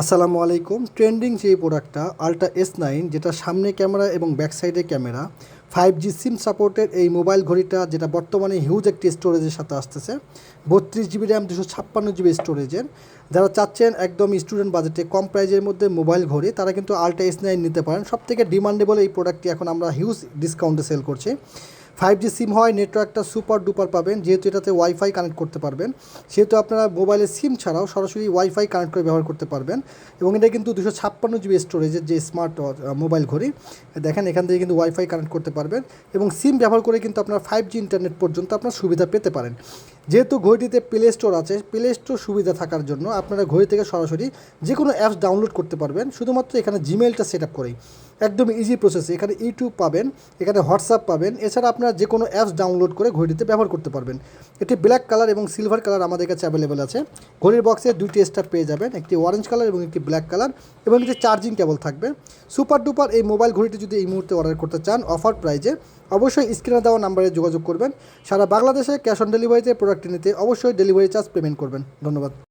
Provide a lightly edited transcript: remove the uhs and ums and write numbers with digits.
আসসালামু আলাইকুম। ট্রেন্ডিং যে প্রোডাক্টটা আল্ট্রা S9, যেটা সামনে ক্যামেরা এবং ব্যাক সাইডে ক্যামেরা, 5G সিম সাপোর্টের এই মোবাইল ঘড়িটা, যেটা বর্তমানে হিউজ একটি স্টোরেজের সাথে আসতেছে, 32 GB র্যাম, 256 GB স্টোরেজের। যারা চাচ্ছেন একদম স্টুডেন্ট বাজেটে কম প্রাইজের মধ্যে মোবাইল ঘড়ি, তারা কিন্তু আল্ট্রা S9 নিতে পারেন। সবথেকে ডিমান্ডেবল এই প্রোডাক্টটি এখন আমরা হিউজ ডিসকাউন্টে সেল করছি। 5G সিম হয়, নেটওয়ার্কটা সুপার ডুপার পাবেন, যেহেতু এটাতে ওয়াইফাই কানেক্ট করতে পারবেন, সেহেতু আপনারা মোবাইলের সিম ছাড়াও সরাসরি ওয়াইফাই কানেক্ট করে ব্যবহার করতে পারবেন। এবং এটা কিন্তু 256 GB স্টোরেজের যে স্মার্ট মোবাইল ঘড়ি, দেখেন এখান থেকে কিন্তু ওয়াইফাই কানেক্ট করতে পারবেন এবং সিম ব্যবহার করে কিন্তু আপনার 5G ইন্টারনেট পর্যন্ত আপনার সুবিধা পেতে পারেন। যেহেতু ঘড়িটিতে প্লে স্টোর আছে, প্লে স্টোর সুবিধা থাকার জন্য আপনারা ঘড়ি থেকে সরাসরি যে কোনো অ্যাপস ডাউনলোড করতে পারবেন, শুধুমাত্র এখানে জিমেইলটা সেট আপ করেই। একদম ইজি প্রসেস। এখানে ইউটিউব পাবেন, এখানে হোয়াটসঅ্যাপ পাবেন, এছাড়া আপনারা যে কোনো অ্যাপস ডাউনলোড করে ঘড়িটিতে ব্যবহার করতে পারবেন। এটি ব্ল্যাক কালার এবং সিলভার কালার আমাদের কাছে অ্যাভেলেবেল আছে। ঘড়ির বক্সে দুইটি স্টার পেয়ে যাবেন, একটি অরেঞ্জ কালার এবং একটি ব্ল্যাক কালার, এবং একটি চার্জিং কেবল থাকবে। সুপার ডুপার এই মোবাইল ঘড়িটি যদি এই মুহূর্তে অর্ডার করতে চান অফার প্রাইজে, অবশ্যই স্ক্রিনে দেওয়া নাম্বারে যোগাযোগ করবেন। সারা বাংলাদেশে ক্যাশ অন ডেলিভারিতে প্রোডাক্টটি নিতে অবশ্যই ডেলিভারি চার্জ পেমেন্ট করবেন। ধন্যবাদ।